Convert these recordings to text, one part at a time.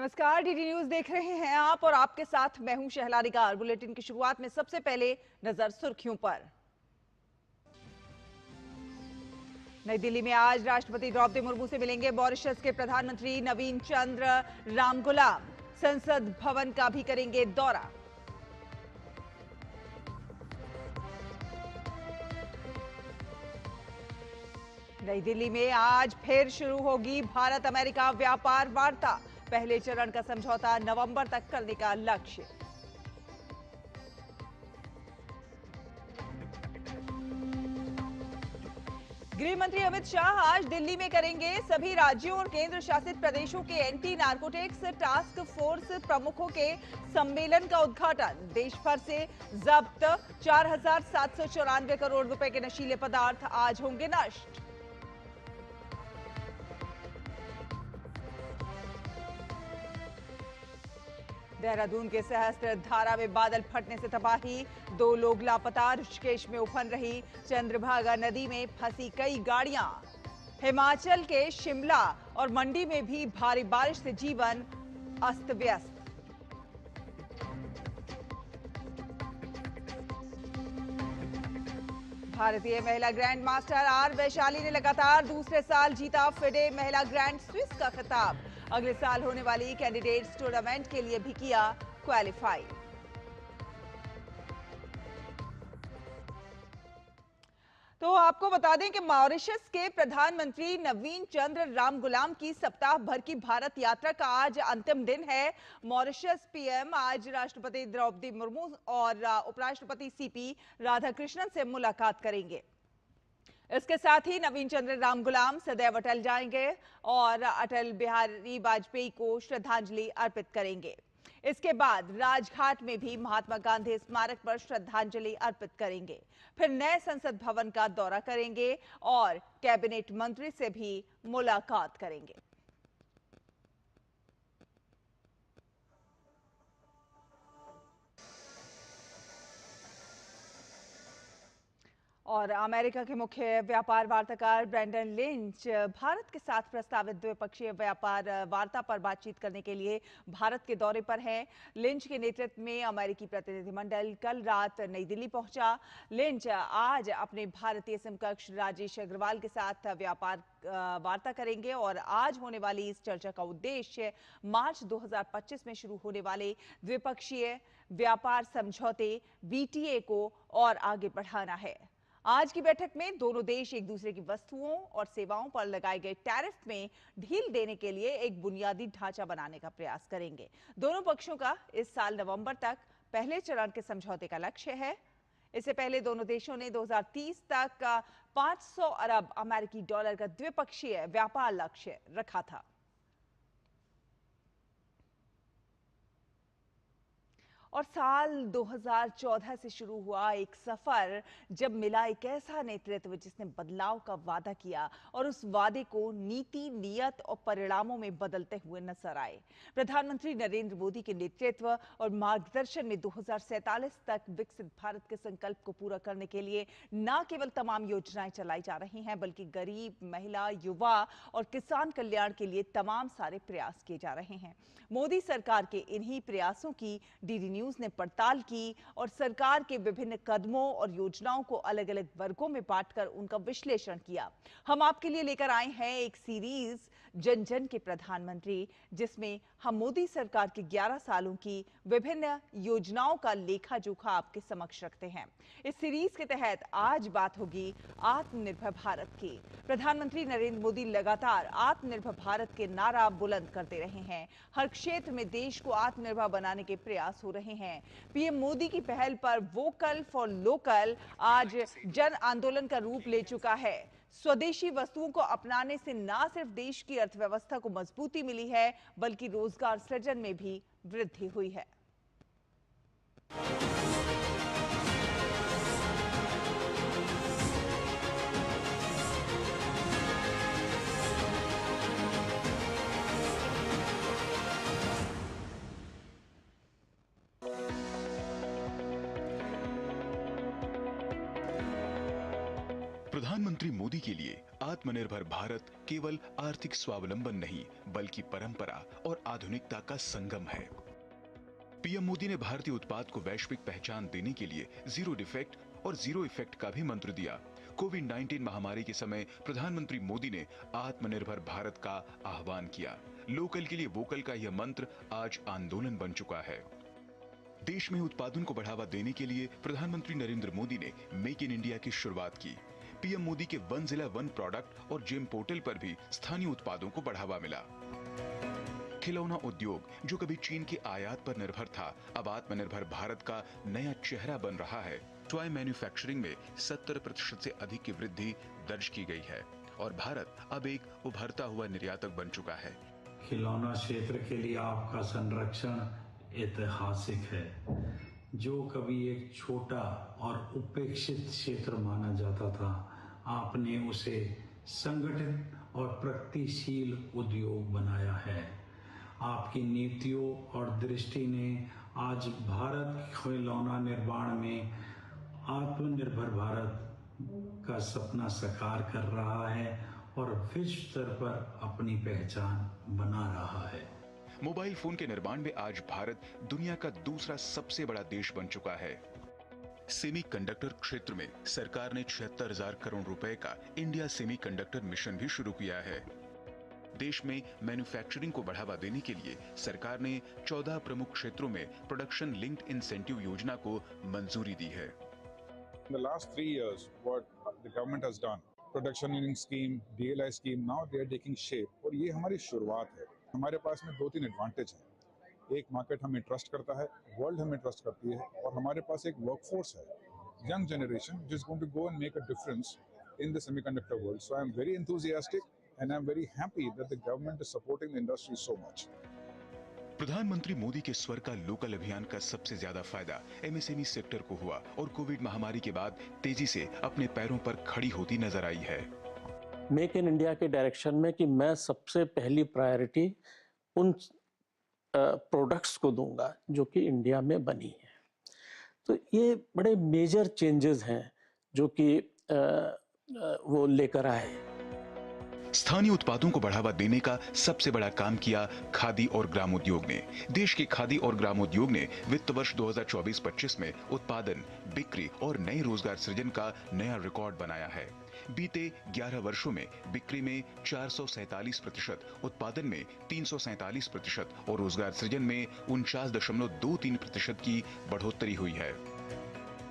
नमस्कार, DD news देख रहे हैं आप और आपके साथ मैं हूं शहला निगार। बुलेटिन की शुरुआत में सबसे पहले नजर सुर्खियों पर। नई दिल्ली में आज राष्ट्रपति द्रौपदी मुर्मू से मिलेंगे मॉरिशस के प्रधानमंत्री नवीन चंद्र रामगुलाम। संसद भवन का भी करेंगे दौरा। नई दिल्ली में आज फिर शुरू होगी भारत अमेरिका व्यापार वार्ता। पहले चरण का समझौता नवंबर तक करने का लक्ष्य। गृह मंत्री अमित शाह आज दिल्ली में करेंगे सभी राज्यों और केंद्र शासित प्रदेशों के एंटी नारकोटिक्स टास्क फोर्स प्रमुखों के सम्मेलन का उद्घाटन। देश भर से जब्त 4,794 करोड़ रुपए के नशीले पदार्थ आज होंगे नष्ट। देहरादून के सहस्त्र धारा में बादल फटने से तबाही, 2 लोग लापता। ऋषिकेश में उफन रही चंद्रभागा नदी में फंसी कई गाड़ियां। हिमाचल के शिमला और मंडी में भी भारी बारिश से जीवन अस्त व्यस्त। भारतीय महिला ग्रैंड मास्टर आर वैशाली ने लगातार दूसरे साल जीता फिडे महिला ग्रैंड स्विस का खिताब। अगले साल होने वाली कैंडिडेट्स टूर्नामेंट के लिए भी किया क्वालिफाई। तो आपको बता दें कि मॉरिशस के प्रधानमंत्री नवीन चंद्र रामगुलाम की सप्ताह भर की भारत यात्रा का आज अंतिम दिन है। मॉरिशस पीएम आज राष्ट्रपति द्रौपदी मुर्मू और उपराष्ट्रपति सीपी राधाकृष्णन से मुलाकात करेंगे। इसके साथ ही नवीन चंद्र रामगुलाम सदैव अटल जाएंगे और अटल बिहारी वाजपेयी को श्रद्धांजलि अर्पित करेंगे। इसके बाद राजघाट में भी महात्मा गांधी स्मारक पर श्रद्धांजलि अर्पित करेंगे। फिर नए संसद भवन का दौरा करेंगे और कैबिनेट मंत्री से भी मुलाकात करेंगे। और अमेरिका के मुख्य व्यापार वार्ताकार ब्रेंडन लिंच भारत के साथ प्रस्तावित द्विपक्षीय व्यापार वार्ता पर बातचीत करने के लिए भारत के दौरे पर हैं। लिंच के नेतृत्व में अमेरिकी प्रतिनिधिमंडल कल रात नई दिल्ली पहुंचा। लिंच आज अपने भारतीय समकक्ष राजेश अग्रवाल के साथ व्यापार वार्ता करेंगे और आज होने वाली इस चर्चा का उद्देश्य मार्च 2025 में शुरू होने वाले द्विपक्षीय व्यापार समझौते वीटीए को और आगे बढ़ाना है। आज की बैठक में दोनों देश एक दूसरे की वस्तुओं और सेवाओं पर लगाए गए टैरिफ में ढील देने के लिए एक बुनियादी ढांचा बनाने का प्रयास करेंगे। दोनों पक्षों का इस साल नवंबर तक पहले चरण के समझौते का लक्ष्य है। इससे पहले दोनों देशों ने 2030 तक 500 अरब अमेरिकी डॉलर का द्विपक्षीय व्यापार लक्ष्य रखा था। और साल 2014 से शुरू हुआ एक सफर जब मिला एक ऐसा नेतृत्व जिसने बदलाव का वादा किया और उस वादे को नीति, नियत और परिणामों में बदलते हुए नजर आए। प्रधानमंत्री नरेंद्र मोदी के नेतृत्व और मार्गदर्शन में 2047 तक विकसित भारत के संकल्प को पूरा करने के लिए न केवल तमाम योजनाएं चलाई जा रही हैं, बल्कि गरीब, महिला, युवा और किसान कल्याण के लिए तमाम सारे प्रयास किए जा रहे हैं। मोदी सरकार के इन्हीं प्रयासों की डीडी न्यूज ने पड़ताल की और सरकार के विभिन्न कदमों और योजनाओं को अलग अलग वर्गों में बांटकर उनका विश्लेषण किया। हम आपके लिए लेकर आए हैं एक सीरीज जन जन के प्रधानमंत्री, जिसमें हम मोदी सरकार के 11 सालों की विभिन्न योजनाओं का लेखा जोखा आपके समक्ष रखते हैं। इस सीरीज के तहत आज बात होगी आत्मनिर्भर भारत की। प्रधानमंत्री नरेंद्र मोदी लगातार आत्मनिर्भर भारत के नारा बुलंद करते रहे हैं। हर क्षेत्र में देश को आत्मनिर्भर बनाने के प्रयास हो रहे हैं। पीएम मोदी की पहल पर वोकल फॉर लोकल आज जन आंदोलन का रूप ले चुका है। स्वदेशी वस्तुओं को अपनाने से न सिर्फ देश की अर्थव्यवस्था को मजबूती मिली है, बल्कि रोजगार सृजन में भी वृद्धि हुई है। प्रधानमंत्री मोदी के लिए आत्मनिर्भर भारत केवल आर्थिक स्वावलंबन नहीं, बल्कि परंपरा और आधुनिकता का संगम है। पीएम मोदी ने भारतीय उत्पाद को वैश्विक पहचान देने के लिए जीरो डिफेक्ट और जीरो इफेक्ट का भी मंत्र दिया। कोविड-19 महामारी के समय प्रधानमंत्री मोदी ने आत्मनिर्भर भारत का आह्वान किया। लोकल के लिए वोकल का यह मंत्र आज आंदोलन बन चुका है। देश में उत्पादन को बढ़ावा देने के लिए प्रधानमंत्री नरेंद्र मोदी ने मेक इन इंडिया की शुरुआत की। पीएम मोदी के वन जिला वन प्रोडक्ट और जेम पोर्टल पर भी स्थानीय उत्पादों को बढ़ावा मिला। खिलौना उद्योग, जो कभी चीन के आयात पर निर्भर था, अब आत्मनिर्भर भारत का नया चेहरा बन रहा है। टॉय मैन्युफैक्चरिंग में 70% से अधिक की वृद्धि दर्ज की गई है और भारत अब एक उभरता हुआ निर्यातक बन चुका है। खिलौना क्षेत्र के लिए आपका संरक्षण ऐतिहासिक है। जो कभी एक छोटा और उपेक्षित क्षेत्र माना जाता था, आपने उसे संगठित और प्रगतिशील उद्योग बनाया है। आपकी नीतियों और दृष्टि ने आज भारत खिलौना निर्माण में आत्मनिर्भर भारत का सपना साकार कर रहा है और विश्व स्तर पर अपनी पहचान बना रहा है। मोबाइल फोन के निर्माण में आज भारत दुनिया का दूसरा सबसे बड़ा देश बन चुका है। सेमीकंडक्टर क्षेत्र में सरकार ने 76,000 करोड़ रुपए का इंडिया सेमीकंडक्टर मिशन भी शुरू किया है। देश में मैन्युफैक्चरिंग को बढ़ावा देने के लिए सरकार ने 14 प्रमुख क्षेत्रों में प्रोडक्शन लिंक्ड इंसेंटिव योजना को मंजूरी दी है। In the last 3 years, what the government has done, production linked scheme, DLI scheme, now they are taking shape और ये हमारी शुरुआत है। हमारे पास में 2-3 एडवांटेज हैं। एक मार्केट हमें ट्रस्ट करता है, वर्ल्ड हमें ट्रस्ट करती है और हमारे पास एक वर्कफोर्स है, young generation, which is going to go and make a difference in the semiconductor world. So I am very enthusiastic and I am very happy that the government is supporting the industry so much. प्रधानमंत्री मोदी के स्वर का local अभियान का सबसे ज्यादा फायदा MSME sector को हुआ और कोविड महामारी के बाद तेजी से अपने पैरों पर खड़ी होती नजर आई है। मेक इन इंडिया के डायरेक्शन में कि मैं सबसे पहली प्रायोरिटी उन प्रोडक्ट्स को दूंगा जो कि इंडिया में बनी है। तो ये बड़े मेजर चेंजेस हैं जो कि वो लेकर आए। स्थानीय उत्पादों को बढ़ावा देने का सबसे बड़ा काम किया खादी और ग्रामोद्योग ने। देश के खादी और ग्रामोद्योग ने वित्त वर्ष 2024-25 में उत्पादन, बिक्री और नए रोजगार सृजन का नया रिकॉर्ड बनाया है। बीते 11 वर्षों में बिक्री में 447%, उत्पादन में 347% और रोजगार सृजन में 49.23% की बढ़ोतरी हुई है।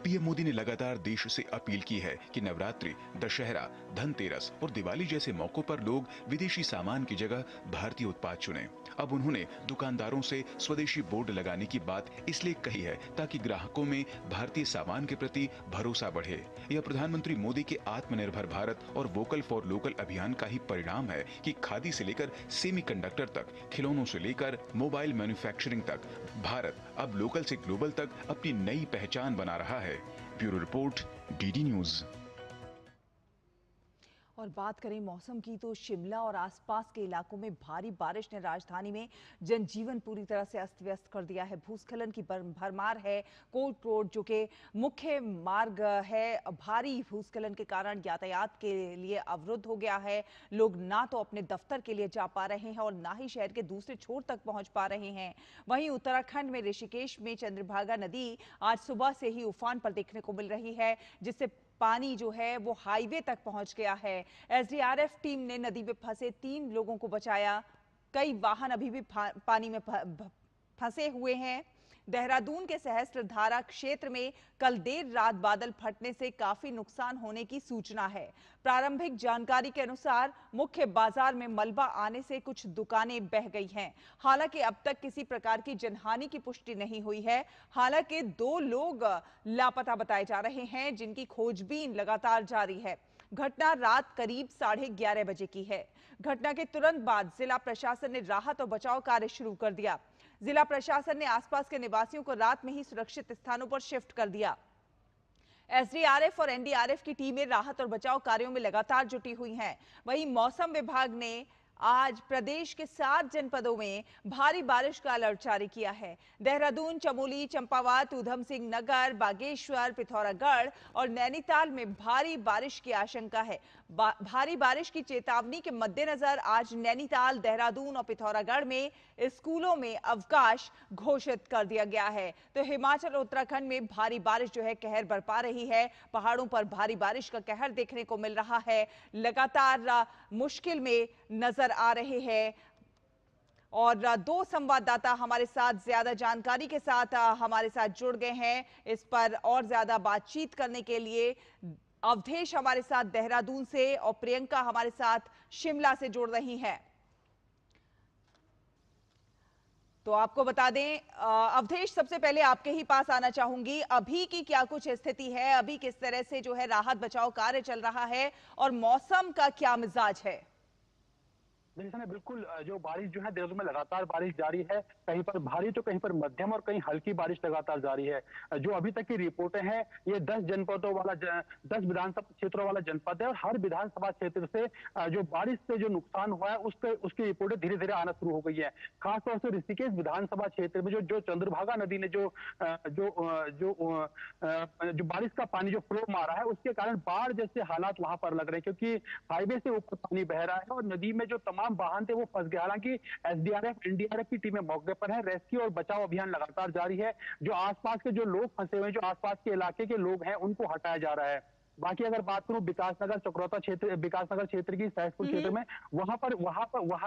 पीएम मोदी ने लगातार देश से अपील की है कि नवरात्रि, दशहरा, धनतेरस और दिवाली जैसे मौकों पर लोग विदेशी सामान की जगह भारतीय उत्पाद चुनें। अब उन्होंने दुकानदारों से स्वदेशी बोर्ड लगाने की बात इसलिए कही है ताकि ग्राहकों में भारतीय सामान के प्रति भरोसा बढ़े। यह प्रधानमंत्री मोदी के आत्मनिर्भर भारत और वोकल फॉर लोकल अभियान का ही परिणाम है कि खादी से लेकर सेमीकंडक्टर तक, खिलौनों से लेकर मोबाइल मैन्युफैक्चरिंग तक, भारत अब लोकल से ग्लोबल तक अपनी नई पहचान बना रहा है। Bureau report, DD news. और बात करें मौसम की तो शिमला और आसपास के इलाकों में भारी बारिश ने राजधानी में जनजीवन पूरी तरह से अस्त व्यस्त कर दिया है। भूस्खलन की भरमार है। कोर्ट रोड जो कि मुख्य मार्ग है, भारी भूस्खलन के कारण यातायात के लिए अवरुद्ध हो गया है। लोग ना तो अपने दफ्तर के लिए जा पा रहे हैं और ना ही शहर के दूसरे छोर तक पहुंच पा रहे हैं। वहीं उत्तराखंड में ऋषिकेश में चंद्रभागा नदी आज सुबह से ही उफान पर देखने को मिल रही है, जिससे पानी जो है वो हाईवे तक पहुंच गया है। एसडीआरएफ टीम ने नदी में फंसे 3 लोगों को बचाया। कई वाहन अभी भी पानी में फंसे हुए हैं। देहरादून के सहस्त्रधारा क्षेत्र में कल देर रात बादल फटने से काफी नुकसान होने की सूचना है। प्रारंभिक जानकारी के अनुसार मुख्य बाजार में मलबा आने से कुछ दुकानें बह गई हैं। हालांकि अब तक किसी प्रकार की जनहानि की पुष्टि नहीं हुई है। हालांकि 2 लोग लापता बताए जा रहे हैं, जिनकी खोजबीन लगातार जारी है। घटना रात करीब 11:30 बजे की है। घटना के तुरंत बाद जिला प्रशासन ने राहत और बचाव कार्य शुरू कर दिया। जिला प्रशासन ने आसपास के निवासियों को रात में ही सुरक्षित स्थानों पर शिफ्ट कर दिया। एसडीआरएफ और एनडीआरएफ की टीमें राहत और बचाव कार्यों में लगातार जुटी हुई हैं। वहीं मौसम विभाग ने आज प्रदेश के 7 जनपदों में भारी बारिश का अलर्ट जारी किया है। देहरादून, चमोली, चंपावत, ऊधम सिंह नगर, बागेश्वर, पिथौरागढ़ और नैनीताल में भारी बारिश की आशंका है। भारी बारिश की चेतावनी के मद्देनजर आज नैनीताल, देहरादून और पिथौरागढ़ में स्कूलों में अवकाश घोषित कर दिया गया है। तो हिमाचल और उत्तराखंड में भारी बारिश जो है कहर बरपा रही है। पहाड़ों पर भारी बारिश का कहर देखने को मिल रहा है। लगातार मुश्किल में नजर आ रहे हैं और 2 संवाददाता हमारे साथ ज्यादा जानकारी के साथ हमारे साथ जुड़ गए हैं। इस पर और ज्यादा बातचीत करने के लिए अवधेश हमारे साथ देहरादून से और प्रियंका हमारे साथ शिमला से जुड़ रही हैं। तो आपको बता दें अवधेश, सबसे पहले आपके ही पास आना चाहूंगी, अभी की क्या कुछ स्थिति है, अभी किस तरह से जो है राहत बचाव कार्य चल रहा है और मौसम का क्या मिजाज है? बिल्कुल, जो बारिश जो है देहरादून में लगातार बारिश जारी है। कहीं पर भारी तो कहीं पर मध्यम और कहीं हल्की बारिश लगातार जारी है। जो अभी तक की रिपोर्टें हैं, ये 10 जनपदों वाला 10 विधानसभा क्षेत्रों वाला जनपद है और हर विधानसभा क्षेत्र से जो बारिश से जो नुकसान हुआ है उसकी रिपोर्टें धीरे धीरे आना शुरू हो गई है। खासतौर से ऋषिकेश विधानसभा क्षेत्र में जो चंद्रभागा नदी ने जो बारिश का पानी जो फ्लो मारा है, उसके कारण बाढ़ जैसे हालात वहां पर लग रहे हैं, क्योंकि हाईवे से ऊपर पानी बह रहा है और नदी में जो तमाम वाहन थे वो फंस गए। हालांकि एसडीआरएफ, एनडीआरएफ की टीमें मौके पर है। रेस्क्यू और बचाव अभियान लगातार जारी है। जो आसपास के जो लोग फंसे हुए हैं, जो आसपास के इलाके के लोग हैं, उनको हटाया जा रहा है। बाकी अगर बात करूं विकासनगर चक्रोता क्षेत्र, विकासनगर क्षेत्र की, सहसपुर क्षेत्र में, वहां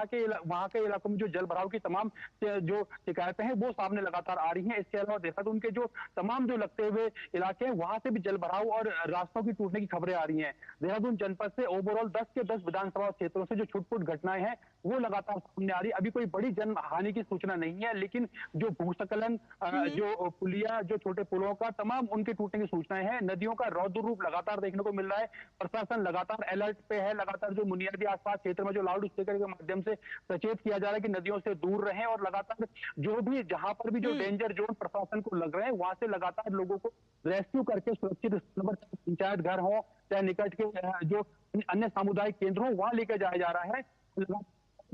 के इलाकों में जो जल भराव की तमाम जो शिकायतें हैं वो सामने लगातार आ रही हैं। इसके अलावा देहरादून के जो तमाम जो लगते हुए इलाके हैं, वहां से भी जल भराव और रास्तों की टूटने की खबरें आ रही हैं। देहरादून जनपद से ओवरऑल 10 के 10 विधानसभा क्षेत्रों से जो छुटपुट घटनाएं हैं वो लगातार सामने आ रही है। अभी कोई बड़ी जन हानि की सूचना नहीं है, लेकिन जो भूस्खलन, जो पुलिया, जो छोटे पुलों का तमाम उनके टूटने की सूचनाएं हैं। नदियों का रौद्र रूप लगातार देखने को मिल रहा है। प्रशासन लगातार अलर्ट पे है। लगातार जो बुनियादी आसपास क्षेत्र में जो लाउड स्पीकर के माध्यम से सचेत किया जा रहा है कि नदियों से दूर रहें और लगातार जो भी जहां पर भी जो डेंजर जोन प्रशासन को लग रहे हैं, वहां से लगातार लोगों को रेस्क्यू करके सुरक्षित स्थान पर, पंचायत घर हो चाहे निकट के जो अन्य सामुदायिक केंद्र हो, वहां लेकर जाया जा रहा है।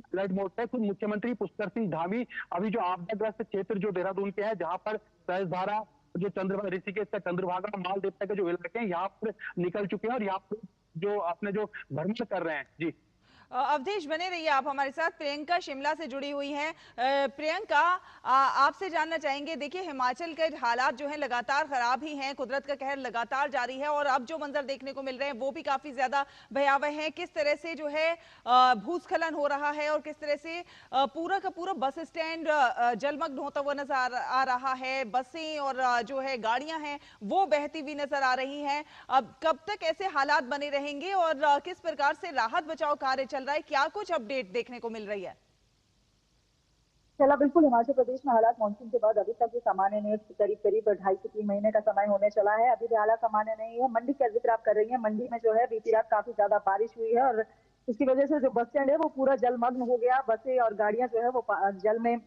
अलर्ट मोड पे खुद मुख्यमंत्री पुष्कर सिंह धामी अभी जो आपदाग्रस्त क्षेत्र जो देहरादून के है, जहां पर सहस्त्रधारा, जो चंद्रभागा, ऋषिकेश का चंद्रभागा, माल देवता के जो इलाके हैं, यहाँ पर निकल चुके हैं और यहाँ पर जो अपने जो भ्रमण कर रहे हैं। जी अवधेश, बने रहिए आप हमारे साथ। प्रियंका शिमला से जुड़ी हुई हैं। प्रियंका, आपसे जानना चाहेंगे, देखिए हिमाचल के हालात जो हैं लगातार खराब ही हैं, कुदरत का कहर लगातार जारी है और अब जो मंजर देखने को मिल रहे हैं वो भी काफी ज्यादा भयावह हैं। किस तरह से जो है भूस्खलन हो रहा है और किस तरह से पूरा का पूरा बस स्टैंड जलमग्न होता हुआ नजर आ रहा है। बसें और जो है गाड़ियां हैं वो बहती हुई नजर आ रही हैं। अब कब तक ऐसे हालात बने रहेंगे और किस प्रकार से राहत बचाव कार्य चल रहा है, क्या कुछ अपडेट देखने को मिल रही है? चला बिल्कुल, हिमाचल प्रदेश में हालात मानसून के बाद अभी तक भी सामान्य नहीं, करीब 2.5 से 3 महीने का समय होने चला है। अभी भी हालात सामान्य नहीं है। मंडी का जिक्र आप कर रही हैं, मंडी में जो है बीती रात काफी ज्यादा बारिश हुई है और इसकी वजह से जो बस स्टैंड है वो पूरा जलमग्न हो गया। बसें और गाड़ियां जो है वो जल में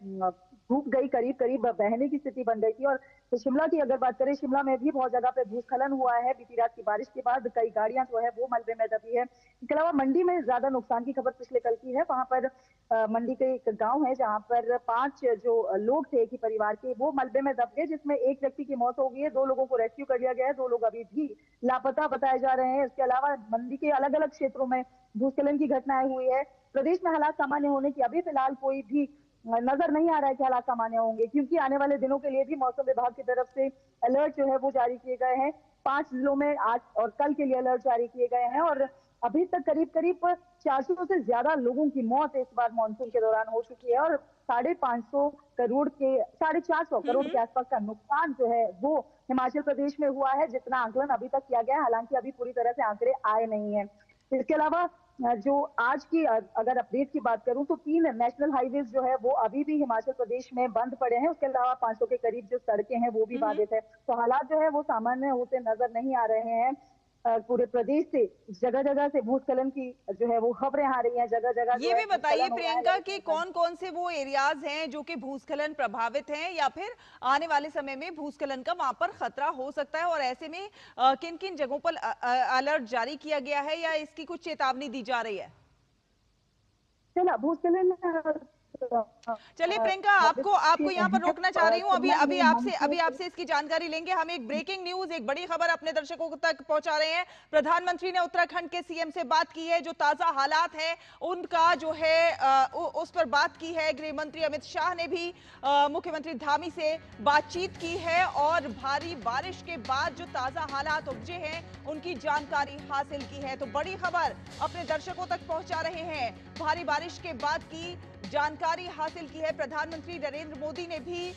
डूब गई, करीब बहने की स्थिति बन गई थी। और तो शिमला की अगर बात करें, शिमला में भी बहुत जगह पे भूस्खलन हुआ है बीती रात की बारिश के बाद। कई गाड़ियां जो है वो मलबे में दबी है। इसके अलावा मंडी में ज्यादा नुकसान की खबर पिछले कल की है। वहां पर मंडी के एक गांव है जहां पर 5 जो लोग थे एक ही परिवार के, वो मलबे में दब गए, जिसमें एक व्यक्ति की मौत हो गई है। 2 लोगों को रेस्क्यू कर लिया गया है। 2 लोग अभी भी लापता बताए जा रहे हैं। इसके अलावा मंडी के अलग अलग क्षेत्रों में भूस्खलन की घटनाएं हुई है। प्रदेश में हालात सामान्य होने की अभी फिलहाल कोई भी नजर नहीं आ रहा है कि हालात सामान्य होंगे, क्योंकि आने वाले दिनों के लिए भी मौसम विभाग की तरफ से अलर्ट जो है वो जारी किए गए हैं। 5 जिलों में आज और कल के लिए अलर्ट जारी किए गए हैं और अभी तक करीब 400 से ज्यादा लोगों की मौत इस बार मानसून के दौरान हो चुकी है और 450 करोड़ के आसपास का नुकसान जो है वो हिमाचल प्रदेश में हुआ है, जितना आंकलन अभी तक किया गया है। हालांकि अभी पूरी तरह से आंकड़े आए नहीं है। इसके अलावा जो आज की अगर अपडेट की बात करूं तो 3 नेशनल हाईवेज जो है वो अभी भी हिमाचल प्रदेश में बंद पड़े हैं। उसके अलावा 500 के करीब जो सड़कें हैं वो भी बाधित है। तो हालात जो है वो सामान्य होते नजर नहीं आ रहे हैं। पूरे प्रदेश से जगह जगह से भूस्खलन की जो है वो खबरें आ रही हैं। जगह जगह ये भी बताइए प्रियंका कि कौन कौन से वो एरियाज हैं जो कि भूस्खलन प्रभावित हैं या फिर आने वाले समय में भूस्खलन का वहां पर खतरा हो सकता है और ऐसे में किन किन जगहों पर अलर्ट जारी किया गया है या इसकी कुछ चेतावनी दी जा रही है? चला भूस्खलन चलिए प्रियंका, आपको यहाँ पर रोकना चाह रही हूँ। अभी आपसे इसकी जानकारी लेंगे। हम एक ब्रेकिंग न्यूज, एक बड़ी खबर अपने दर्शकों तक पहुंचा रहे हैं। प्रधानमंत्री ने उत्तराखंड के सीएम से बात की है, जो ताजा हालात है उनका जो है उस पर बात की है। गृह मंत्री अमित शाह ने भी मुख्यमंत्री धामी से बातचीत की है और भारी बारिश के बाद जो ताजा हालात उपजे हैं उनकी जानकारी हासिल की है। तो बड़ी खबर अपने दर्शकों तक पहुंचा रहे हैं। भारी बारिश के बाद की जानकारी हासिल की है। प्रधानमंत्री नरेंद्र मोदी ने भी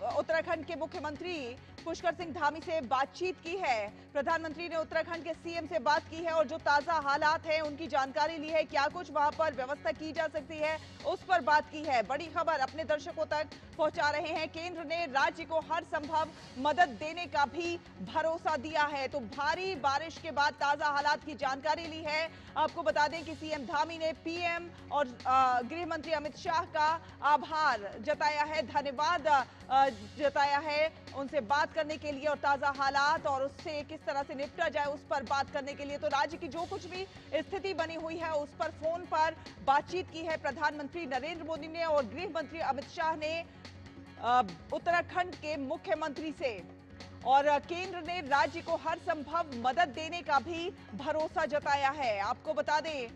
उत्तराखंड के मुख्यमंत्री पुष्कर सिंह धामी से बातचीत की है। प्रधानमंत्री ने उत्तराखंड के सीएम से बात की है और जो ताजा हालात हैं उनकी जानकारी ली है। क्या कुछ वहां पर व्यवस्था की जा सकती है उस पर बात की है। बड़ी खबर अपने दर्शकों तक पहुंचा रहे हैं। केंद्र ने राज्य को हर संभव मदद देने का भी भरोसा दिया है। तो भारी बारिश के बाद ताजा हालात की जानकारी ली है। आपको बता दें कि सीएम धामी ने पीएम और गृह मंत्री अमित शाह का आभार जताया है, धन्यवाद जताया है उनसे बात करने के लिए और ताजा हालात और उससे किस तरह से निपटा जाए उस पर बात करने के लिए। तो राज्य की जो कुछ भी स्थिति बनी हुई है उस पर फोन पर बातचीत की है प्रधानमंत्री नरेंद्र मोदी ने और गृह मंत्री अमित शाह ने उत्तराखंड के मुख्यमंत्री से। और केंद्र ने राज्य को हर संभव मदद देने का भी भरोसा जताया है। आपको बता दें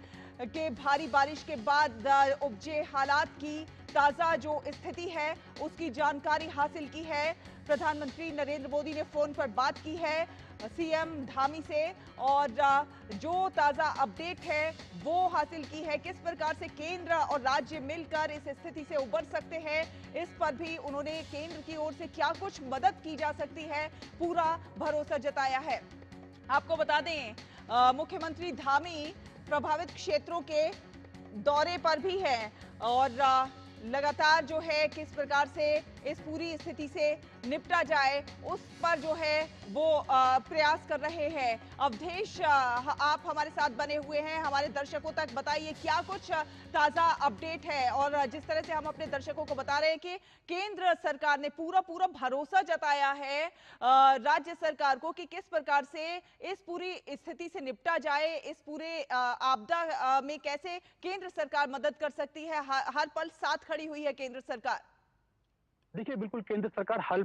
कि भारी बारिश के बाद उपजे हालात की ताजा जो स्थिति है उसकी जानकारी हासिल की है। प्रधानमंत्री नरेंद्र मोदी ने फोन पर बात की है सीएम धामी से और जो ताजा अपडेट है वो हासिल की है। किस प्रकार से केंद्र और राज्य मिलकर इस स्थिति से उबर सकते हैं इस पर भी उन्होंने केंद्र की ओर से क्या कुछ मदद की जा सकती है पूरा भरोसा जताया है। आपको बता दें मुख्यमंत्री धामी प्रभावित क्षेत्रों के दौरे पर भी है और लगातार जो है किस प्रकार से इस पूरी स्थिति से निपटा जाए उस पर जो है वो प्रयास कर रहे हैं। अवधेश, आप हमारे साथ बने हुए हैं, हमारे दर्शकों तक बताइए क्या कुछ ताजा अपडेट है। और जिस तरह से हम अपने दर्शकों को बता रहे हैं कि केंद्र सरकार ने पूरा भरोसा जताया है राज्य सरकार को कि किस प्रकार से इस पूरी स्थिति से निपटा जाए, इस पूरे आपदा में कैसे केंद्र सरकार मदद कर सकती है। हर पल साथ खड़ी हुई है केंद्र सरकार। देखिए, बिल्कुल केंद्र सरकार हर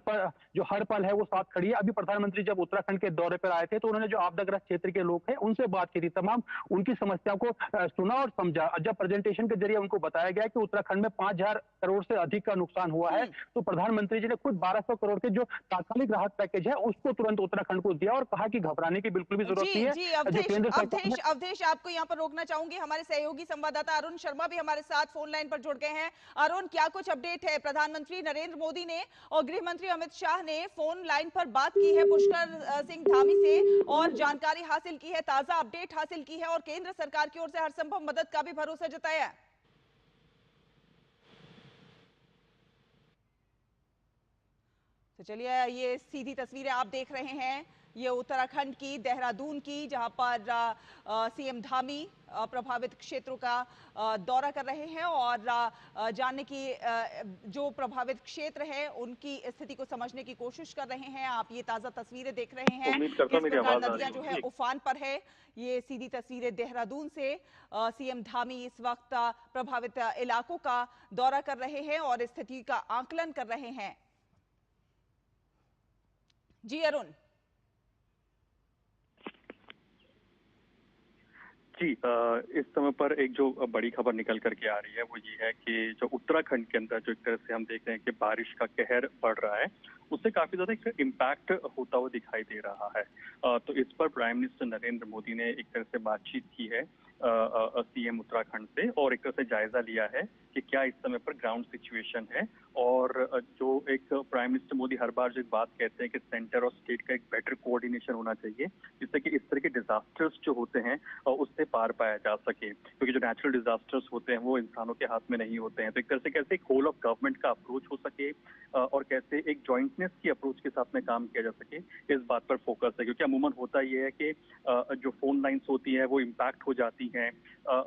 पल है वो साथ खड़ी है। अभी प्रधानमंत्री जब उत्तराखंड के दौरे पर आए थे तो उन्होंने जो आपदाग्रस्त क्षेत्र के लोग हैं उनसे बात की थी, तमाम उनकी समस्याओं को सुना और समझा। जब प्रेजेंटेशन के जरिए उनको बताया गया कि उत्तराखंड में 5,000 करोड़ से अधिक का नुकसान हुआ है तो प्रधानमंत्री जी ने खुद 1,200 करोड़ के जो तात्कालिक राहत पैकेज है उसको तुरंत उत्तराखंड को दिया और कहा कि घबराने की बिल्कुल भी जरूरत नहीं है। जी अवधेश, आपको यहाँ पर रोकना चाहूंगी। हमारे सहयोगी संवाददाता अरुण शर्मा भी हमारे साथ फोन लाइन पर जुड़ गए हैं। अरुण, क्या कुछ अपडेट है? प्रधानमंत्री नरेंद्र मोदी ने और गृह मंत्री अमित शाह ने फोन लाइन पर बात की है पुष्कर सिंह धामी से और जानकारी हासिल की है, ताजा अपडेट हासिल की है और केंद्र सरकार की ओर से हर संभव मदद का भी भरोसा जताया है। तो चलिए, ये सीधी तस्वीरें आप देख रहे हैं, ये उत्तराखंड की, देहरादून की, जहां पर सीएम धामी प्रभावित क्षेत्रों का दौरा कर रहे हैं और जानने की जो प्रभावित क्षेत्र है उनकी स्थिति को समझने की कोशिश कर रहे हैं। आप ये ताजा तस्वीरें देख रहे हैं, किस प्रकार नदियां जो है उफान पर है। ये सीधी तस्वीरें देहरादून से। सीएम धामी इस वक्त प्रभावित इलाकों का दौरा कर रहे हैं और स्थिति का आकलन कर रहे हैं। जी अरुण। जी, इस समय पर एक जो बड़ी खबर निकल करके आ रही है वो ये है कि जो उत्तराखंड के अंदर जो एक तरह से हम देख रहे हैं कि बारिश का कहर बढ़ रहा है, उससे काफी ज्यादा एक इम्पैक्ट होता हुआ दिखाई दे रहा है। तो इस पर प्राइम मिनिस्टर नरेंद्र मोदी ने एक तरह से बातचीत की है सीएम उत्तराखंड से और एक तरह से जायजा लिया है कि क्या इस समय पर ग्राउंड सिचुएशन है। और जो एक प्राइम मिनिस्टर मोदी हर बार जो एक बात कहते हैं कि सेंटर और स्टेट का एक बेटर कोऑर्डिनेशन होना चाहिए जिससे कि इस तरह के डिजास्टर्स जो होते हैं उससे पार पाया जा सके, क्योंकि जो नेचुरल डिजास्टर्स होते हैं वो इंसानों के हाथ में नहीं होते हैं। तो एक तरह से कैसे एक होल ऑफ गवर्नमेंट का अप्रोच हो सके और कैसे एक जॉइंटनेस की अप्रोच के साथ में काम किया जा सके, इस बात पर फोकस है। क्योंकि अमूमन होता ये है कि जो फोन लाइंस होती हैं वो इम्पैक्ट हो जाती हैं,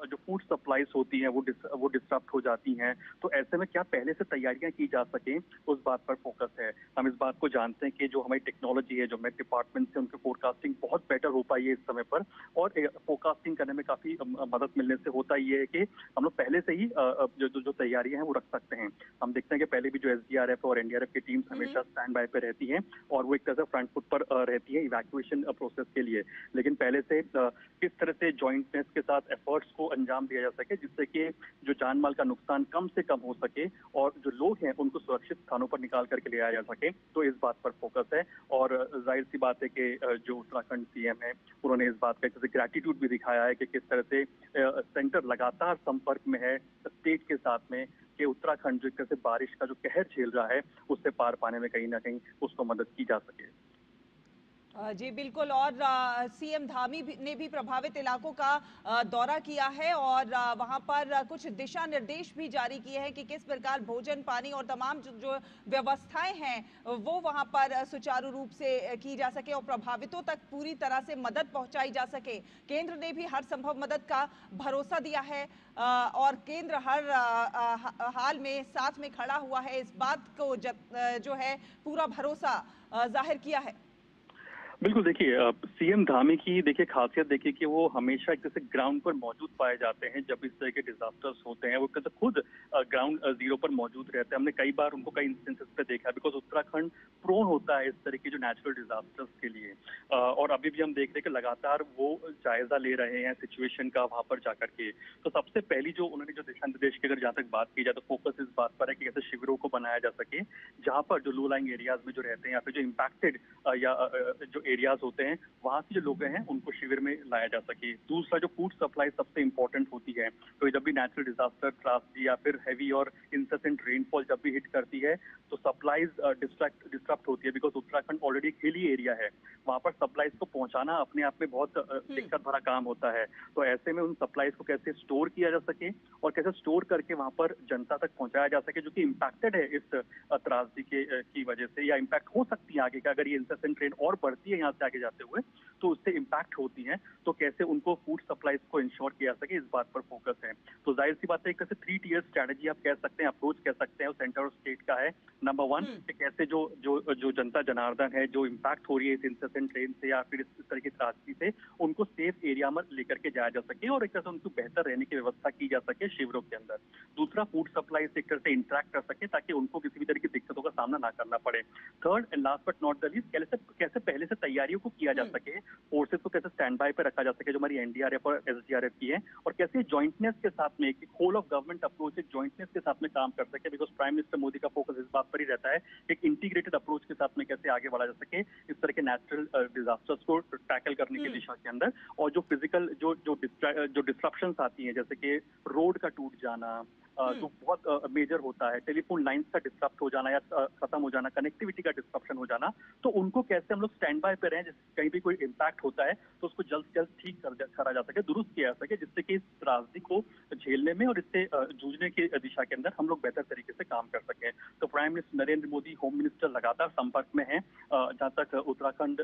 जो फूड सप्लाईज होती हैं वो डिस्टर्ब हो जाती हैं। तो ऐसे में क्या पहले से तैयारियां की जा सकें, उस बात पर फोकस है। हम इस बात को जानते हैं कि जो हमारी टेक्नोलॉजी है, जो मेट डिपार्टमेंट से उनकी फोरकास्टिंग बहुत बेटर हो पाई है इस समय पर, और फोरकास्टिंग करने में काफी मदद मिलने से होता ये है कि हम लोग पहले से ही जो तैयारियां हैं वो रख सकते हैं। हम देखते हैं कि पहले भी जो SDRF और NDRF की टीम्स हमेशा स्टैंड बाय पे रहती हैं और वो एक तरह से फ्रंट फुट पर रहती है इवैक्यूएशन प्रोसेस के लिए। लेकिन पहले से किस तरह से जॉइंटनेस के साथ एफर्ट्स को अंजाम दिया जा सके, जिससे कि जो जान माल का नुकसान कम से कम हो सके और जो लोग हैं उनको सुरक्षित स्थानों पर निकाल करके ले आया जा सके, तो इस बात पर फोकस है। और जाहिर सी बात है कि जो उत्तराखंड CM है उन्होंने इस बात का एक तरह से ग्रैटिट्यूड भी दिखाया है कि किस तरह से सेंटर लगातार संपर्क में है स्टेट के साथ में, कि उत्तराखंड जो एक तरह से बारिश का जो कहर झेल रहा है उससे पार पाने में कहीं ना कहीं उसको मदद की जा सके। जी बिल्कुल। और CM धामी ने भी प्रभावित इलाकों का दौरा किया है और वहां पर कुछ दिशा निर्देश भी जारी किए हैं कि किस प्रकार भोजन, पानी और तमाम जो व्यवस्थाएं हैं वो वहां पर सुचारू रूप से की जा सके और प्रभावितों तक पूरी तरह से मदद पहुंचाई जा सके। केंद्र ने भी हर संभव मदद का भरोसा दिया है और केंद्र हर हाल में साथ में खड़ा हुआ है, इस बात को जो है पूरा भरोसा जाहिर किया है। बिल्कुल, देखिए CM धामी की देखिए खासियत देखिए कि वो हमेशा एक तरह से ग्राउंड पर मौजूद पाए जाते हैं जब इस तरह के डिजास्टर्स होते हैं। वो कहते खुद ग्राउंड जीरो पर मौजूद रहते हैं। हमने कई बार उनको कई इंस्टेंसेस पे देखा है, बिकॉज उत्तराखंड प्रोन होता है इस तरह की जो नेचुरल डिजास्टर्स के लिए। और अभी भी हम देख रहे हैं कि लगातार वो जायजा ले रहे हैं सिचुएशन का वहां पर जाकर के। तो सबसे पहली जो उन्होंने जो दिशा निर्देश की अगर जहाँ तक बात की जाए तो फोकस इस बात पर है कि कैसे शिविरों को बनाया जा सके, जहाँ पर जो लो लाइंग एरियाज में जो रहते हैं या फिर जो इम्पैक्टेड या जो एरियाज होते हैं वहां से जो लोग हैं उनको शिविर में लाया जा सके। दूसरा, जो फूड सप्लाई सबसे इंपॉर्टेंट होती है, तो जब भी नेचुरल डिजास्टर, ट्रासडी या फिर हैवी और इंसेंट रेनफॉल जब भी हिट करती है तो सप्लाईज डिस्टर्ब होती है, बिकॉज उत्तराखंड ऑलरेडी एक हिली एरिया है। वहां पर सप्लाईज को पहुंचाना अपने आप में बहुत दिक्कत भरा काम होता है। तो ऐसे में उन सप्लाईज को कैसे स्टोर किया जा सके और कैसे स्टोर करके वहां पर जनता तक पहुंचाया जा सके, जो कि इम्पैक्टेड है इस त्रासदी की वजह से, या इम्पैक्ट हो सकती है आगे का अगर ये इंसेंट रेन और बढ़ती है यहाँ से आगे जाते हुए तो उससे इम्पैक्ट होती है। तो कैसे उनको फूड सप्लाईज को इंश्योर किया सके, इस बात पर फोकस है। तो जाहिर सी बात है एक 3 टियर स्ट्रेटेजी आप कह सकते हैं, अप्रोच कह सकते हैं, सेंटर और स्टेट का है। नंबर 1 कि कैसे जो जनता जनार्दन है जो इम्पैक्ट हो रही है इस इंसेंट रेन से या फिर इस तरह की त्रासदी से, उनको सेफ एरिया में लेकर के जाया जा सके और एक तरह से उनको बेहतर रहने की व्यवस्था की जा सके शिविरों के अंदर। दूसरा, फूड सप्लाई से एक तरह से इंटरेक्ट कर सके ताकि उनको किसी भी तरह की दिक्कतों का सामना ना करना पड़े। Third and last but not the least, कैसे पहले से तैयारियों को किया जा सके, फोर्सेस को कैसे स्टैंड बाय पे रखा जा सके जो हमारी NDRF और SDRF की है, और कैसे जॉइंटनेस के साथ में एक होल ऑफ गवर्नमेंट अप्रोच एक जॉइंटनेस के साथ में काम कर सके, बिकॉज प्राइम मिनिस्टर मोदी का फोकस इस बात पर ही रहता है एक इंटीग्रेटेड अप्रोच के साथ में कैसे आगे बढ़ा जा सके इस तरह के नेचुरल डिजास्टर्स को टैकल करने की दिशा के अंदर। और जो फिजिकल जो डिस्ट्रप्शंस आती हैं, जैसे कि रोड का टूट जाना जो बहुत मेजर होता है, टेलीफोन लाइंस का डिस्टर्ब हो जाना या खत्म हो जाना, कनेक्टिविटी का डिस्ट्रप्शन हो जाना, तो उनको कैसे हम लोग स्टैंड बाय पे रहें, जैसे कहीं भी कोई इम्पैक्ट होता है तो उसको जल्द से जल्द ठीक करा जा सके, दुरुस्त किया जा सके, जिससे कि इस त्रासदी को झेलने में और इससे जूझने की दिशा के अंदर हम लोग बेहतर तरीके से काम कर सकें। तो prime minister Narendra Modi, home minister लगातार संपर्क में हैं जहाँ तक उत्तराखंड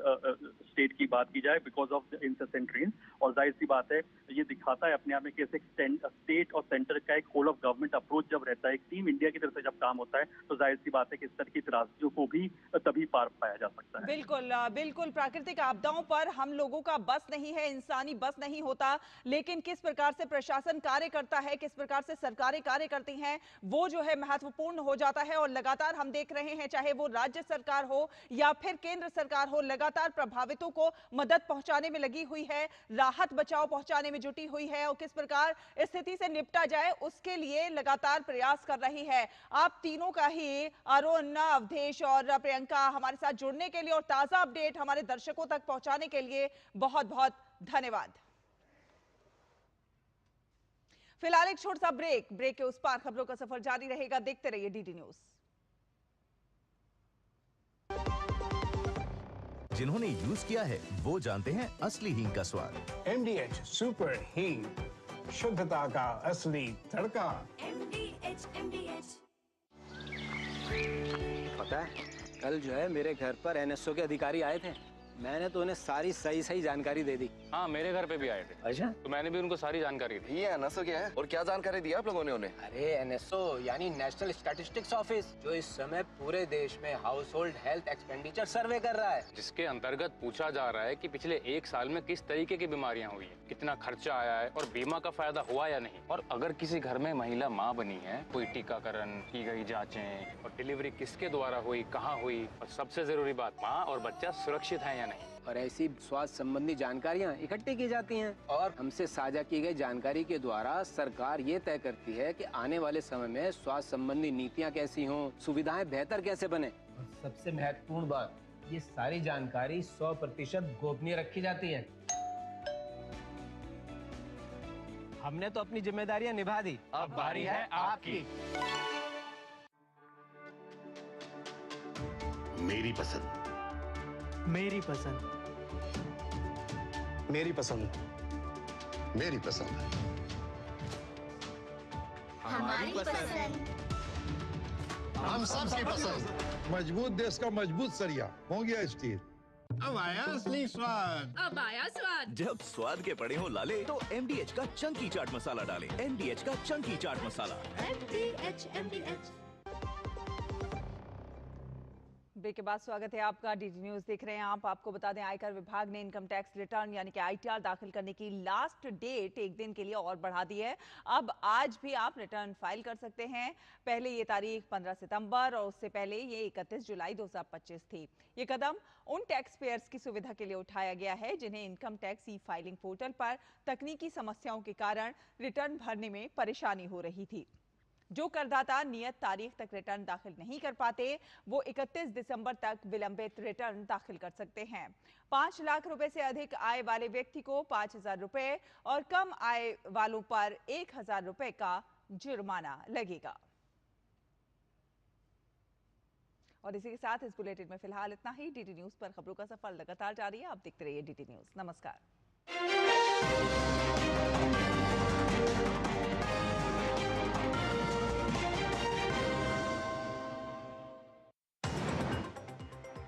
स्टेट की बात की जाए बिकॉज ऑफ इंसेंट रेन। और जाहिर सी बात है ये दिखाता है अपने आप में कैसे स्टेट और सेंटर का एक होल ऑफ गवर्नमेंट अप्रोच जब रहता है, एक टीम इंडिया की तरफ से जब काम होता है, तो जाहिर सी बात है कि इस तरह की त्रासदियों को भी तभी पार पाया जा सकता है। बिल्कुल बिल्कुल। प्राकृतिक आपदाओं पर हम लोगों का बस नहीं है, इंसानी बस नहीं होता, लेकिन किस प्रकार से प्रशासन कार्य करता है, किस प्रकार से सरकारें कार्य करती हैं, वो जो है महत्वपूर्ण हो जाता है। और लगातार हम देख रहे हैं, चाहे वो राज्य सरकार हो या फिर केंद्र सरकार हो, लगातार प्रभावितों को मदद पहुंचाने में लगी हुई है, राहत बचाव पहुंचाने में जुटी हुई है और किस प्रकार स्थिति से निपटा जाए उसके लिए लगातार प्रयास कर रही है। आप तीनों का ही, अरुण, अवधेश और प्रियंका, हमारे साथ जुड़ने के लिए और ताजा अपडेट हमारे दर्शकों तक पहुंचाने के लिए बहुत बहुत धन्यवाद। फिलहाल एक छोटा सा ब्रेक के उस पार खबरों का सफर जारी रहेगा। देखते रहिए DD न्यूज। जिन्होंने यूज किया है वो जानते हैं असली हींग का स्वाद। MDH सुपर हींग, शुद्धता का असली तड़का। MDH पता है, कल जो है मेरे घर पर एनएसओ के अधिकारी आए थे। मैंने तो उन्हें सारी सही जानकारी दे दी। हाँ, मेरे घर पे भी आए थे। अच्छा, तो मैंने भी उनको सारी जानकारी दी। ये एनएसओ क्या है और क्या जानकारी दी आप लोगों ने उन्हें? अरे एनएसओ यानी नेशनल स्टैटिस्टिक्स ऑफिस, जो इस समय पूरे देश में हाउस होल्ड हेल्थ एक्सपेंडिचर सर्वे कर रहा है, जिसके अंतर्गत पूछा जा रहा है कि पिछले 1 साल में किस तरीके की बीमारियां हुई हैं, कितना खर्चा आया है और बीमा का फायदा हुआ या नहीं। और अगर किसी घर में महिला माँ बनी है, कोई टीकाकरण की गई जाँचें और डिलीवरी किसके द्वारा हुई, कहाँ हुई, और सबसे जरूरी बात, माँ और बच्चा सुरक्षित है या नहीं। और ऐसी स्वास्थ्य संबंधी जानकारियां इकट्ठी की जाती हैं और हमसे साझा की गई जानकारी के द्वारा सरकार ये तय करती है कि आने वाले समय में स्वास्थ्य संबंधी नीतियां कैसी हों, सुविधाएं बेहतर कैसे बने। और सबसे महत्वपूर्ण बात, ये सारी जानकारी 100% गोपनीय रखी जाती है। हमने तो अपनी जिम्मेदारियां निभा दी, अब बारी है आपकी। मेरी पसंद, मेरी पसंद, मेरी पसंद, मेरी पसंद, हमारी पसंद, हम सबकी पसंद। मजबूत देश का मजबूत सरिया हो गया स्टील। अब आया असली स्वाद, अब आया स्वाद। जब स्वाद के पड़े हो लाले तो MDH का चंकी चाट मसाला डालें। MDH का चंकी चाट मसाला। MDH। ब्रेक के बाद स्वागत है आपका। डीडी न्यूज देख रहे हैं आप। आपको बता दें, आयकर विभाग ने इनकम टैक्स रिटर्न यानी कि ITR दाखिल करने की लास्ट डेट एक दिन के लिए और बढ़ा दी है। अब आज भी आप रिटर्न फाइल कर सकते हैं। पहले ये तारीख 15 सितंबर और उससे पहले ये 31 जुलाई 2025 थी। ये कदम उन टैक्स पेयर्स की सुविधा के लिए उठाया गया है जिन्हें income tax e filing portal पर तकनीकी समस्याओं के कारण रिटर्न भरने में परेशानी हो रही थी। जो करदाता नियत तारीख तक रिटर्न दाखिल नहीं कर पाते, वो 31 दिसंबर तक विलंबित रिटर्न दाखिल कर सकते हैं। 5 लाख रुपए से अधिक आय वाले व्यक्ति को 5,000 रुपए और कम आय वालों पर 1,000 रुपए का जुर्माना लगेगा। और इसी के साथ इस बुलेटिन में फिलहाल इतना ही। डीडी न्यूज पर खबरों का सफर लगातार जारी है। आप देखते रहिए डीडी न्यूज। नमस्कार।